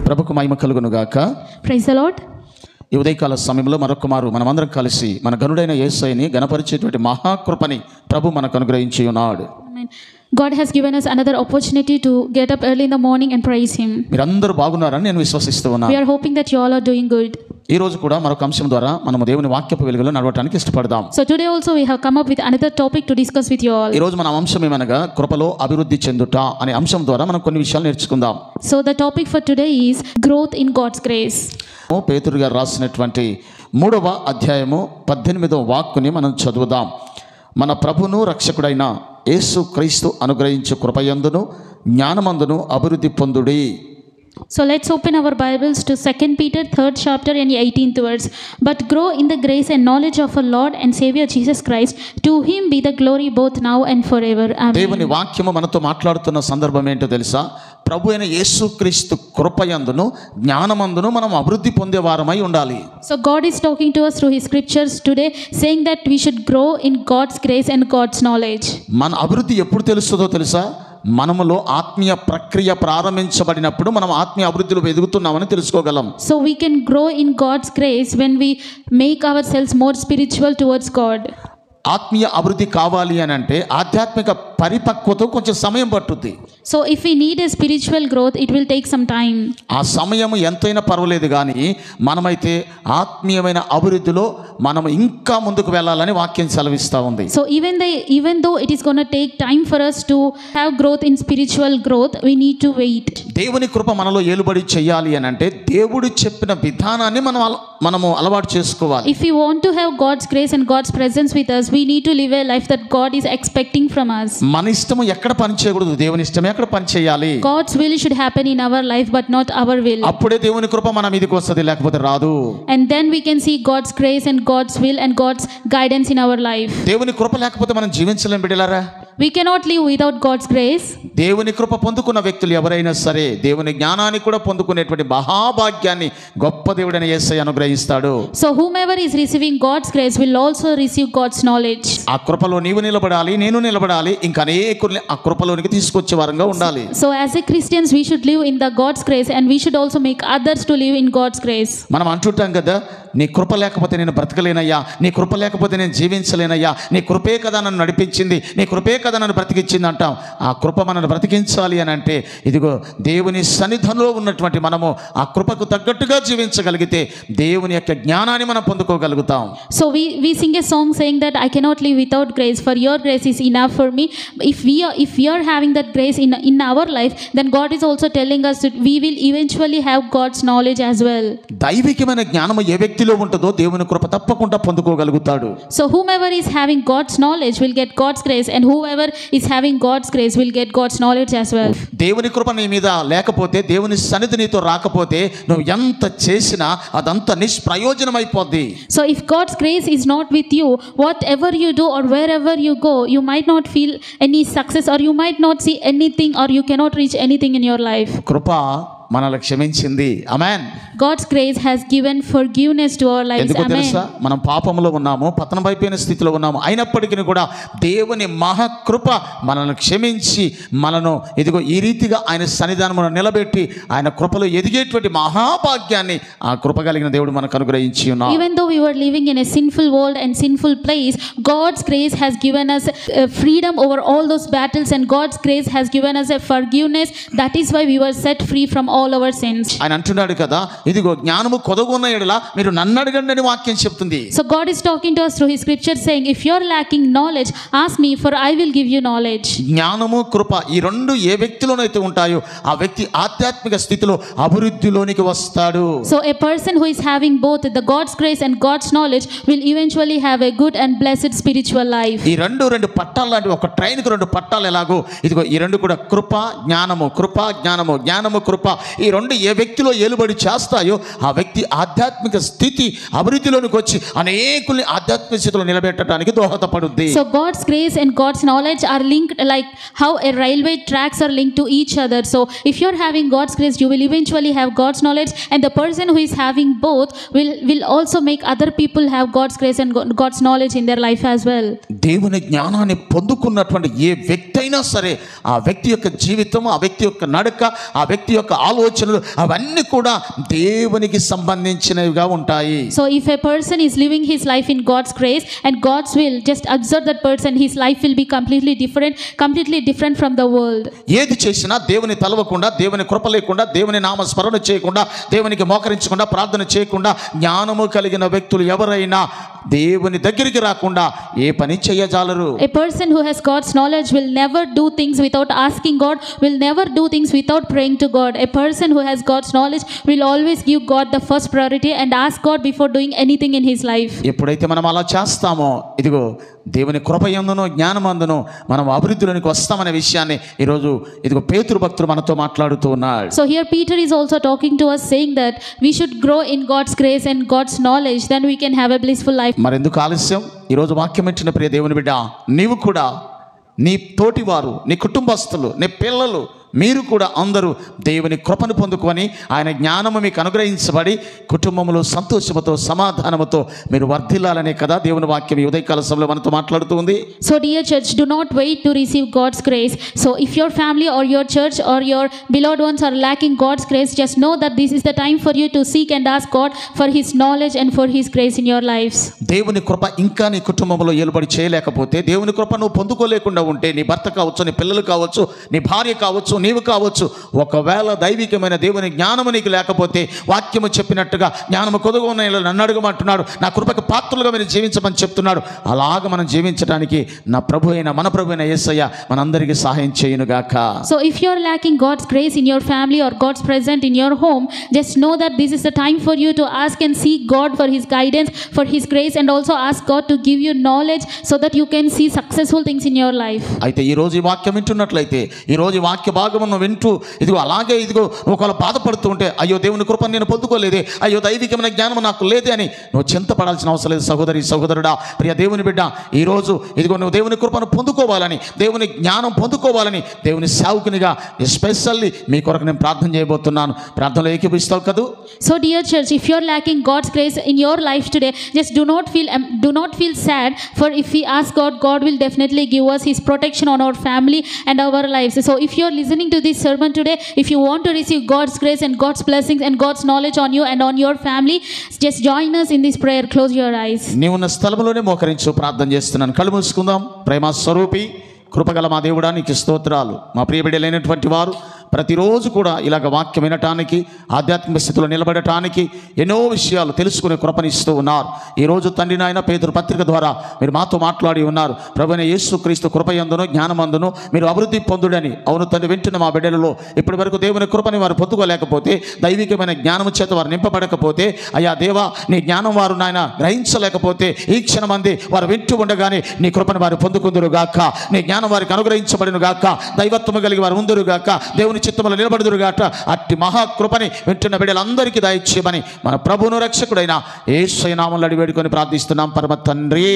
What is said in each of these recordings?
ప్రభుకు మహిమ కలుగును గాక. Praise the Lord. ఈ ఉదయకాల సమయంలో మరొకమారు మనమందరం కలిసి మన గనుడైన యేసయ్యని గణపరిచేటువంటి మహాకృపని ప్రభు మనకు అనుగ్రహించి ఉన్నాడు. Amen. God has given us another opportunity to get up early in the morning and praise Him. మీరందరూ బాగున్నారని నేను విశ్వసిస్తూ We ఉన్నాను. are hoping that you all are doing good. ఈ రోజు కూడా మరొక అంశం ద్వారా మనము దేవుని వాక్యపు వెలుగులో నడవడానికి ఇష్టపడదాం. So today also we have come up with another topic to discuss with you all. ఈ రోజు మన అంశం ఏమనగా కృపలో అభివృద్ధి చెందుట అనే అంశం ద్వారా మనం కొన్ని విషయాలు నేర్చుకుందాం. So the topic for today is growth in God's grace. పేతురు గారు రాసినటువంటి 3వ అధ్యాయము 18వ వాక్కుని మనం చదువుదాం. మన ప్రభును రక్షకుడైన యేసు క్రీస్తు అనుగ్రహించు కృపయందును జ్ఞానమందును అభివృద్ధి పొందుడి. So let's open our Bibles to 2 Peter 3rd chapter and 18th verse. But grow in the grace and knowledge of our Lord and Savior Jesus Christ. To Him be the glory both now and forever. Amen. దేవుని వాక్యము మనతో మాట్లాడుతున్న సందర్భం ఏంటో తెలుసా? ప్రభు అయిన యేసుక్రీస్తు కృపయందును జ్ఞానమందును మనం అభివృద్ధి పొందేవారమై ఉండాలి. So God is talking to us through His scriptures today, saying that we should grow in God's grace and God's knowledge. మన అభివృద్ధి ఎప్పుడు తెలుస్తుందో తెలుసా? మనములో ఆత్మీయ ప్రక్రియ ప్రారంభించబడినప్పుడు మనం ఆత్మీయ అభివృద్ధిలో ఎదుగుతున్నామని తెలుసుకోగలం. So we can grow in God's grace when we make ourselves more spiritual towards God. ఆత్మీయ అభివృద్ధి కావాలి అని అంటే ఆధ్యాత్మిక పరిపక్వత కొంచెం సమయం పట్టుద్ది. So if we need a spiritual growth, it will take some time. ఆ సమయం ఎంతైనా పర్వాలేదు కానీ మనమైతే ఆత్మీయమైన అభివృద్ధిలో మనం ఇంకా ముందుకు వెళ్ళాలని వాక్యం సెలవిస్తూ ఉంది. So even though it is going to take time for us to have growth in spiritual growth, we need to wait. దేవుని కృప మనలో ఏలుబడి చేయాలి అని అంటే దేవుడు చెప్పిన విధానాన్ని మనము అలవాటు చేసుకోవాలి. If we want to have God's grace and God's presence with us, we need to live a life that God is expecting from us. మన ఇష్టము ఎక్కడ పని చేయకూడదు, దేవుని ఇష్టమే ఎక్కడ పని చేయాలి. God's will should happen in our life but not our will. అప్పుడే దేవుని కృప మన మీదకి వస్తది, లేకపోతే రాదు. And then we can see God's grace and God's will and God's guidance in our life. దేవుని కృప లేకపోతే మనం జీవించలేం బిడ్డలారా. We cannot live without God's grace. దేవుని కృప పొందుకున్న వ్యక్తులు ఎవరైనా సరే దేవుని జ్ఞానాన్ని కూడా పొందుకునేటువంటి మహాభాగ్యాన్ని గొప్ప దేవుడైన యేసయ్య అనుగ్రహిస్తాడు. So whomever is receiving God's grace will also receive God's knowledge. ఆ కృపలో నీవు నిలబడాలి, నేను నిలబడాలి, ఇంకా అనేకుల్ని ఆ కృపలోనికి తీసుకొచ్చే వారంగా ఉండాలి. So as a Christians we should live in the God's grace and we should also make others to live in God's grace. మనం అంటుంటాం కదా, నీ కృప లేకపోతే నేను బ్రతకలేనయ్యా, నీ కృప లేకపోతే నేను జీవించలేనయ్యా, నీ కృపే కదా నన్ను నడిపించింది, నీ కృపే కదా నన్ను బ్రతికించింది అంటాం. ఆ కృప మనల్ని బ్రతికించాలి అని అంటే ఇదిగో దేవుని సన్నిధిలో ఉన్నటువంటి మనము ఆ కృపకు తగ్గట్టుగా జీవించగలిగితే దేవుని యొక్క జ్ఞానాన్ని మనం పొందుకోగలుగుతాం. So we sing a song saying that I cannot live without grace, for your grace is enough for me. If we are having that grace in our life, then God is also telling us that we will eventually have God's knowledge as well. దైవికమైన జ్ఞానము ఏ వ్యక్తిలో ఉంటుందో దేవుని కృప తప్పకుండా పొందుకోగలుగుతాడు. So whomever is having God's knowledge will get God's grace, and whoever is having God's grace will get God's knowledge as well. దేవుని కృప నీ మీద లేకపోతే, దేవుని సన్నిధి నీతో రాకపోతే నువ్వు ఎంత చేసినా అదంతా నిష్ప్రయోజనమైపోద్ది. So if God's grace is not with you, whatever you do or wherever you go, you might not feel any success, or you might not see anything, or you cannot reach anything in your life. కృప మనల్ని క్షమించింది. ఆమేన్. God's grace has given forgiveness to our lives. ఎందుకో Amen. తెలుసా, మనం పాపంలో ఉన్నాము, పతనమైపోయిన స్థితిలో ఉన్నాము, అయినప్పటికీ కూడా దేవుని మహాకృప మనల్ని క్షమించి మనను ఇదిగో ఈ రీతిగా ఆయన సన్నిధానమున నిలబెట్టి ఆయన కృపలో ఎదిగేటువంటి మహాభాగ్యాన్ని ఆ కృప కలిగిన దేవుడు మనకు అనుగ్రహించి ఉన్నాడు. Even though we were living in a sinful world and sinful place, God's grace has given us freedom over all those battles, and God's grace has given us a forgiveness. That is why we were set free from all our sins. ఆయన అంటున్నాడు కదా, ఇదిగో జ్ఞానము కొదగున్న ఎడల మీరు నన్ను అడగండి అని వాక్యం చెప్తుంది. So God is talking to us through His scripture saying, if you are lacking knowledge, ask me, for I will give you knowledge. జ్ఞానము కృప ఈ రెండు ఏ వ్యక్తిలోనైతే ఉంటాయో ఆ వ్యక్తి ఆధ్యాత్మిక స్థితిలో అభివృద్ధిలోనికి వస్తాడు. So a person who is having both the God's grace and God's knowledge will eventually have a good and blessed spiritual life. ఈ రెండు పట్టాలు లాంటి ఒక ట్రైన్ కు రెండు పట్టాలు ఎలాగో ఇదిగో ఈ రెండు కూడా కృప జ్ఞానము, కృప జ్ఞానము, జ్ఞానము కృప, ఈ రెండు ఏ వ్యక్తిలో ఏలుబడి చేస్తాయో ఆ వ్యక్తి ఆధ్యాత్మిక స్థితి అభివృద్ధిలోనికి వచ్చి అనేకుల్ని ఆధ్యాత్మిక స్థితిలో నిలబెట్టడానికి దోహదపడుద్ది. So God's grace and God's knowledge are linked like how a railway tracks are linked to each other. So if you're having God's grace, you will eventually have God's knowledge, and the person who is having both will also make other people have God's grace and God's knowledge in their life as well. దేవుని జ్ఞానాన్ని పొందుకున్నటువంటి ఏ వ్యక్తి ఏదైనా సరే ఆ వ్యక్తి యొక్క జీవితం, ఆ వ్యక్తి యొక్క నడక, ఆ వ్యక్తి యొక్క ఆలోచనలు అవన్నీ కూడా దేవునికి సంబంధించినవిగా ఉంటాయి. So if a person is living his life in God's grace and God's will, just observe that person, his life will be completely different from the world. ఏది చేసినా దేవుని తలవకుండా, దేవుని కృప లేకుండా, దేవుని నామ స్మరణ చేయకుండా, దేవునికి మోకరించకుండా, ప్రార్థన చేయకుండా జ్ఞానము కలిగిన వ్యక్తులు ఎవరైనా దేవుని దగ్గరికి రాకుండా ఏ పని చేయజాలరు. A person who has God's knowledge will never do things without asking God, will never do things without praying to God. A person who has God's knowledge will always give God the first priority and ask God before doing anything in his life. ఎప్పుడైతే మనం అలా చేస్తామో ఇదిగో దేవుని కృపయందును జ్ఞానమందును మనం అభివృద్ధిలోనికి వస్తామనే విషయాన్ని ఈరోజు ఇదిగో పేతురు భక్తుడు మనతో మాట్లాడుతూ ఉన్నాడు. So here Peter is also talking to us, saying that we should grow in God's grace and God's knowledge, then we can have a blissful life. మరెందుకు ఆలస్యం? ఈరోజు వాక్యం ఇచ్చిన ప్రియ దేవుని బిడ్డ, నీవు కూడా, నీ తోటివారు, నీ కుటుంబస్తులు, నీ పిల్లలు, మీరు కూడా అందరూ దేవుని కృపను పొందుకొని ఆయన జ్ఞానము మీకు అనుగ్రహించబడి కుటుంబంలో సంతోషముతో సమాధానముతో మీరు వర్ధిల్లాలనే కదా దేవుని వాక్యం ఈ ఉదయకాల సమయంలో మనతో మాట్లాడుతుంది. So dear church, do not wait to receive God's grace. So if your family or your church or your beloved ones are lacking God's grace, just know that this is the time for you to seek and ask God for his knowledge and for his grace in your lives. దేవుని కృప ఇంకా నీ కుటుంబంలో ఏలుబడి చేయలేకపోతే, దేవుని కృప నువ్వు పొందుకోలేకుండా ఉంటే, నీ భర్త కావచ్చు, నీ పిల్లలు కావచ్చు, నీ భార్య కావచ్చు, నీవు కావచ్చు, ఒకవేళ దైవికమైన దేవుని జ్ఞానము నీకు లేకపోతే, వాక్యము చెప్పినట్టుగా జ్ఞానము కొదుగు ఉన్న నన్ను అడగమంటున్నాడు, నా కృపకు పాత్రలుగా మీరు జీవించమని చెప్తున్నాడు. అలాగ మనం జీవించడానికి నా ప్రభు అయిన మన ప్రభు అయిన యేసయ్య మనందరికీ సహాయం చేయునుగాక. So if you are lacking God's grace in your family or God's presence in your home, just know that this is the time for you to ask and seek God for his guidance, for his grace, and also ask God to give you knowledge so that you can see successful things in your life. అయితే ఈ రోజు ఈ వాక్యం వింటున్నట్లయితే, ఈ రోజు ఈ వాక్య భాగమును వింటూ ఇదిగో అలాగే ఇదిగో ఒకవేళ బాధపడుతూ ఉంటే, అయ్యో దేవుని కృపను నేను పొందుకోలేదే, అయ్యో దైవికమైన జ్ఞానం నాకు లేదే అని నువ్వు చింతపడాల్సిన అవసరం లేదు. సహోదరి సహోదరుడా, ప్రియ దేవుని బిడ్డ, ఈరోజు ఇదిగో నువ్వు దేవుని కృపను పొందుకోవాలని, దేవుని జ్ఞానం పొందుకోవాలని దేవుని సేవకునిగా ఎస్పెషల్లీ మీ కొరకు నేను ప్రార్థన చేయబోతున్నాను. ప్రార్థనలో ఏకీభవిస్తావు కదూ? So dear church, if you are lacking God's grace in your life today, just do not feel sad, for if we ask God, God will definitely give us his protection on our family and our lives. So if you are listening to this sermon today, if you want to receive God's grace and God's blessings and God's knowledge on you and on your family, just join us in this prayer. Close your eyes. నీవున్న స్థలంలోనే మోకరించు ప్రార్థన చేస్తున్నాను. కళ్ళు మూసుకుందాం. ప్రేమ స్వరూపి కృపగల మా దేవుడా, నీకు స్తోత్రాలు. మా ప్రియ బిడ్డలైనటువంటి వారు ప్రతిరోజు కూడా ఇలాగ వాక్యం వినటానికి, ఆధ్యాత్మిక స్థితిలో నిలబడటానికి ఎన్నో విషయాలు తెలుసుకునే కృపనిస్తూ ఉన్నారు. ఈరోజు తండ్రి నాయన పేతురు పత్రిక ద్వారా మీరు మాతో మాట్లాడి ఉన్నారు. ప్రభువైన యేసుక్రీస్తు కృపయందును జ్ఞానమందును మీరు అభివృద్ధి పొందుడని. అవును తండ్రి, వింటున్న మా బిడ్డలలో ఇప్పటి వరకు దేవుని కృపని వారు పొందుకోలేకపోతే, దైవికమైన జ్ఞానం చేత వారు నింపబడకపోతే, అయ్యా దేవా నీ జ్ఞానం వారు నాయన గ్రహించలేకపోతే, ఈ క్షణమంది వారు వింటూ ఉండగానే నీ కృపను వారు పొందుకుందురు గాక, నీ జ్ఞానం వారికి అనుగ్రహించబడిన గాక, దైవత్వము కలిగి వారు ఉందురు గాక, దేవుని చిత్తములో నిలబడుదురు గాక. అట్టి మహాకృపని వింటున్న బిడ్డలందరికీ దయచేయమని మన ప్రభువును రక్షకుడైన యేసయ్య నామములో అడిగి వేడుకొని ప్రార్థిస్తున్నాం పరమ తండ్రి.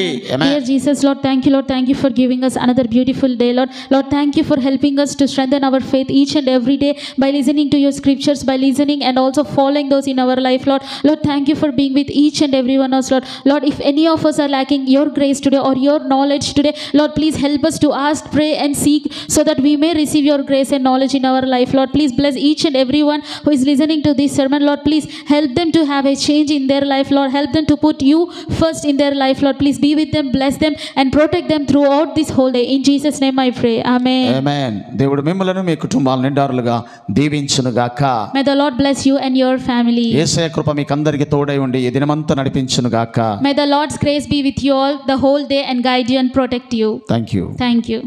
Dear Jesus, Lord, thank you for giving us another beautiful day, Lord. Lord, thank you for helping us to strengthen our faith each and every day by listening to your scriptures, by listening and also following those in our life, Lord. Lord, thank you for being with each and every one of us, Lord. Lord, if any of us are lacking your grace today or your knowledge today, Lord, please help us to ask, pray and seek so that we may receive your grace and knowledge in our life, Lord. Please bless each and everyone who is listening to this sermon, Lord. Please help them to have a change in their life, Lord. Help them to put you first in their life, Lord. Please be with them, bless them and protect them throughout this whole day. In Jesus' name I pray. Amen. Amen. దేవుడు మిమ్మల్ని మీ కుటుంబాలను నిండారులుగా దీవించును గాక. May the Lord bless you and your family. యేసయ్య కృప మీకు అందరికీ తోడై ఉండి ఈ దినమంతా నడిపించును గాక. May the Lord's grace be with you all the whole day and guide you and protect you. Thank you. Thank you.